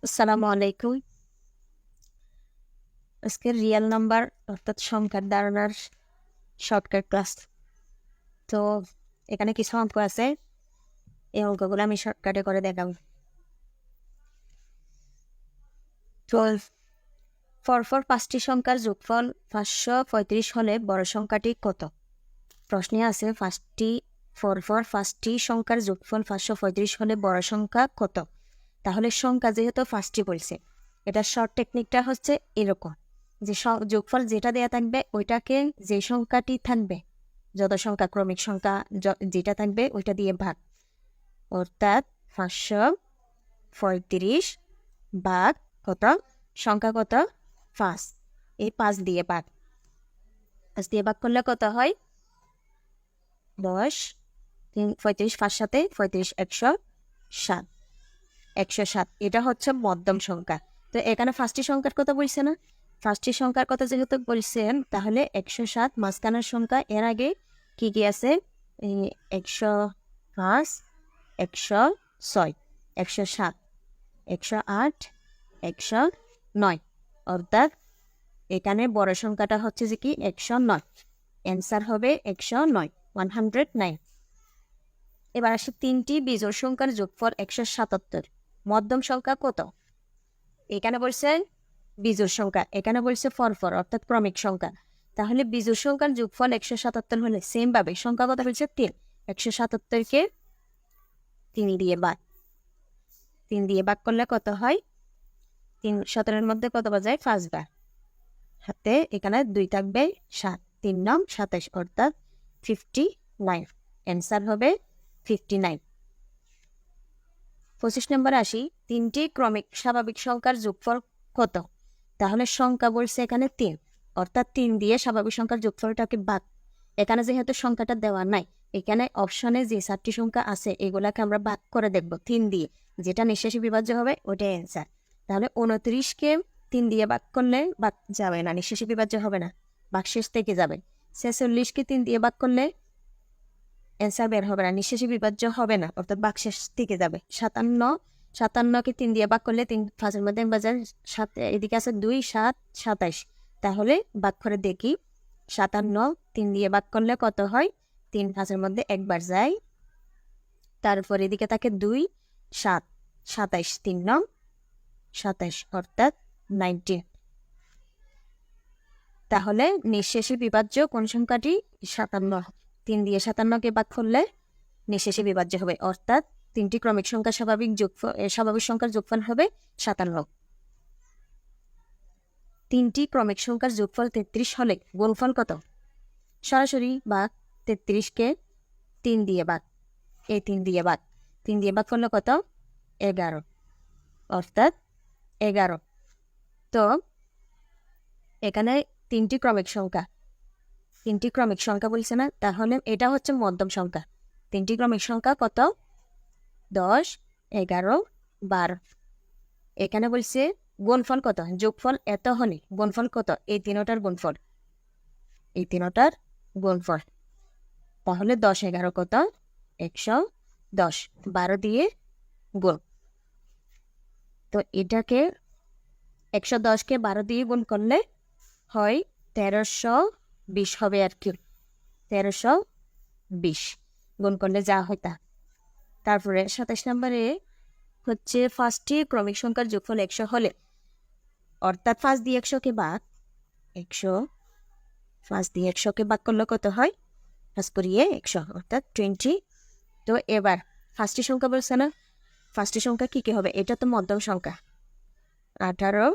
আসসালামু আলাইকুম। আজকে রিয়েল নাম্বার অর্থাৎ সংখ্যার ধারণার শর্টকাট ক্লাস। তো এখানে কিছু অঙ্ক আছে, এই অঙ্কগুলো আমি শর্টকাটে করে দেখাবো। 12 পরপর 5টি সংখ্যার যোগফল 535 হলে বড় সংখ্যাটি কত? প্রশ্নে আছে পরপর 5টি সংখ্যার যোগফল 535 হলে বড় সংখ্যা কত? তাহলে সংখ্যা যেহেতু 5টি বলছে, এটার শর্ট টেকনিকটা হচ্ছে এরকম যে যোগফল যেটা দেয়া থাকবে ওইটাকে যে সংখ্যাটি থাকবে, যত সংখ্যা ক্রমিক সংখ্যা যেটা থাকবে ওইটা দিয়ে ভাগ, অর্থাৎ 535 ভাগ কত, সংখ্যা কত 5, এই 5 দিয়ে ভাগ করলে কত হয় 10, 35 5 সাথে 35 107, 107 এটা হচ্ছে মধ্যম সংখ্যা। তো এখানে 5টি সংখ্যার কথা বলছে না, 5টি সংখ্যার কথা যেহেতু বলছেন তাহলে 107 মাঝখানের সংখ্যা, এর আগে কি কি আছে 105 106 107 108 109, অর্থাৎ এখানে বড় সংখ্যাটা হচ্ছে যে কি 109, অ্যান্সার হবে 109, 109। এবার আসে 3টি বিজোড় সংখ্যার যোগফল 177, মধ্যম সংখ্যা কত? এখানে বলছে বিজোড় সংখ্যা, এখানে বলছে পরপর অর্থাৎ ক্রমিক সংখ্যা। তাহলে বিজোড় সংখ্যার যোগফল 177 হলে সেম ভাবে সংখ্যা কত হচ্ছে 3, 177কে 3 দিয়ে ভাগ করলে কত হয় 3, 17-এর মধ্যে কত বাজায় 5 বার, হাতে এখানে 2 থাকবে 7, 3 9 27, অর্থাৎ 59, অ্যান্সার হবে 59। 25 নম্বরে আসি, 3টি ক্রমিক স্বাভাবিক সংখ্যার যোগফল কত? তাহলে সংখ্যা বলছে এখানে 3, অর্থাৎ 3 দিয়ে স্বাভাবিক সংখ্যার যোগফলটাকে ভাগ, এখানে যেহেতু সংখ্যাটা দেওয়া নাই, এখানে অপশনে যে 7টি সংখ্যা আছে এগুলাকে আমরা ভাগ করে দেখব 3 দিয়ে, যেটা নিঃশেষে বিভাজ্য হবে ওটাই অ্যান্সার। তাহলে 29কে 3 দিয়ে ভাগ করলে ভাগ যাবে না, নিঃশেষে বিভাজ্য হবে না, ভাগশেষ থেকে যাবে। 46কে 3 দিয়ে ভাগ করলে অ্যান্সার বের হবে না, নিঃশেষে বিভাজ্য হবে না, অর্থাৎ ভাগশেষ থেকে যাবে। 57কে 3 দিয়ে ভাগ করলে 3 5-এর মধ্যে বাজার 7, এদিকে আছে 2 7 27, তাহলে ভাগ করে দেখি 57 3 দিয়ে ভাগ করলে কত হয়, 3 5-এর মধ্যে একবার যায়, তারপর এদিকে থাকে 2 7 27, 3 9 27, অর্থাৎ 19। তাহলে নিঃশেষে বিভাজ্য কোন সংখ্যাটি? 57। 3 দিয়ে 57কে ভাগ করলে নিঃশেষে বিভাজ্য হবে, অর্থাৎ 3টি ক্রমিক সংখ্যা স্বাভাবিক সংখ্যার যোগফল হবে 57। 3টি ক্রমিক সংখ্যার যোগফল 33 হলে গুণফল কত? সরাসরি ভাগ, 33কে 3 দিয়ে ভাগ, এই 3 দিয়ে ভাগ, 3 দিয়ে ভাগ করলে কত 11, অর্থাৎ 11। তো এখানে 3টি ক্রমিক সংখ্যা বলছে না, তাহলে এটা হচ্ছে মধ্যম সংখ্যা। 3টি ক্রমিক সংখ্যা কত 10 11 12, এখানে বলছে গুণফল কত, যোগফল এত হলে গুণফল কত, এই তিনটার গুণফল, তাহলে 10 11 কত 110, 12 দিয়ে গুণ, তো এটাকে 110কে 12 দিয়ে গুণ করলে হয় 1320 হবে আর কি, 1320 গুণ করলে যা হয় তা। তারপরে 27 নম্বরে হচ্ছে 5টি ক্রমিক সংখ্যার যোগফল 100 হলে, অর্থাৎ 5 দিয়ে 100কে ভাগ, 5 দিয়ে 100কে ভাগ করলে কত হয় 5 করিয়ে 100, অর্থাৎ 20। তো এবার 5টি সংখ্যা বলছে না, 5টি সংখ্যা কি কি হবে, এটা তো মধ্যম সংখ্যা, 18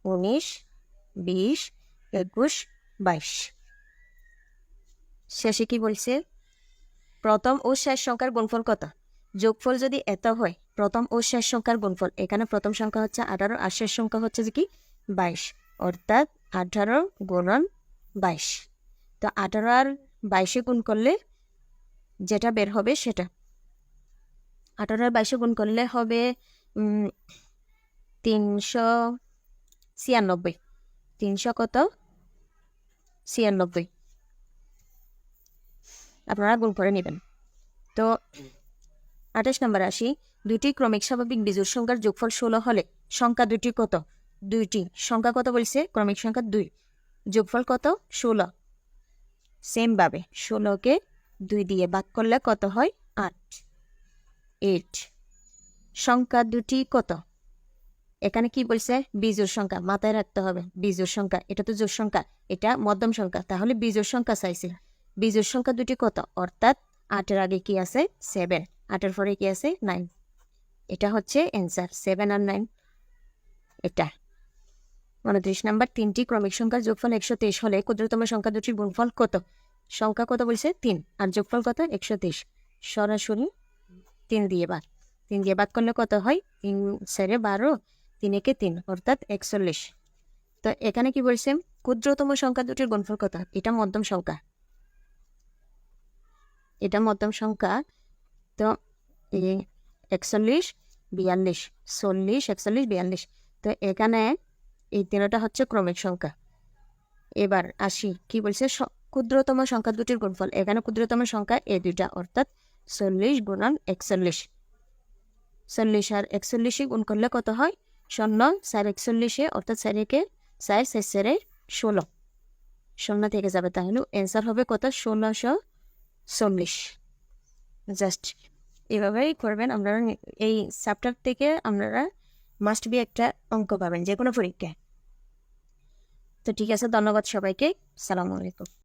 19 20 21 22। শেষে কি বলছে, প্রথম ও শেষ সংখ্যার গুণফল কত? যোগফল যদি এত হয়, প্রথম ও শেষ সংখ্যার গুণফল, এখানে প্রথম সংখ্যা হচ্ছে 18 আর শেষ সংখ্যা হচ্ছে যে কি 22, অর্থাৎ 18 গুণন 22। তো 18 আর 22 গুণ করলে যেটা বের হবে সেটা, 18 আর 22 গুণ করলে হবে 396, 300 কত 96, আপনারা গুণ করে নেবেন। তো 28 নম্বর আসি, দুটি ক্রমিক স্বাভাবিক বিজোড় সংখ্যার যোগফল 16 হলে সংখ্যা দুটি কত? দুইটি সংখ্যা কত বলছে? ক্রমিক সংখ্যা 2, যোগফল কত? 16। সেম ভাবে 16কে 2 দিয়ে ভাগ করলে কত হয়? 8। সংখ্যা দুটি কত? এখানে কি বলছে? বিজোড় সংখ্যা, মাথায় রাখতে হবে বিজোড় সংখ্যা, এটা তো জোড় সংখ্যা, এটা মধ্যম সংখ্যা, তাহলে বিজোড় সংখ্যা চাইছে। বিজোড় সংখ্যা দুটি কত? অর্থাৎ 8-এর আগে কি আছে? 7, 8-এর পরে কি আছে? 9। এটা হচ্ছে অ্যান্সার, 7 আর 9 এটা। 29 নম্বর, তিনটি ক্রমিক সংখ্যার যোগফল 123 হলে ক্ষুদ্রতম সংখ্যা দুটির গুণফল কত? সংখ্যা কত বলছে? 3, আর যোগফল কত? 123। সরাসরি 3 দিয়ে ভাগ, 3 দিয়ে ভাগ করলে কত হয়? 3 4 12, 3 একে 3 অর্থাৎ 41। তো এখানে কি বলছে? ক্ষুদ্রতম সংখ্যা দুটির গুণফল কত? এটা মধ্যম সংখ্যা, এটা মধ্যম সংখ্যা। তো 41 42, 40 41 42, তো এখানে এই 3টা হচ্ছে ক্রমিক সংখ্যা। এবার আসি, কি বলছে? ক্ষুদ্রতম সংখ্যা দুটির গুণফল। এখানে ক্ষুদ্রতম সংখ্যা এই দুইটা, অর্থাৎ 40 গুণন 41। 40 আর 41 গুণ করলে কত হয়? 0 4 41, অর্থাৎ 4 একে 4 4 4 16, 0 থেকে যাবে, তাহলে অ্যান্সার হবে কত? 1640। জাস্ট এভাবেই করবেন আপনারা। এই চ্যাপ্টার থেকে আপনারা মাস্ট বি একটা অঙ্ক পাবেন যে কোনো পরীক্ষায়। তো ঠিক আছে, ধন্যবাদ সবাইকে, সালামু আলাইকুম।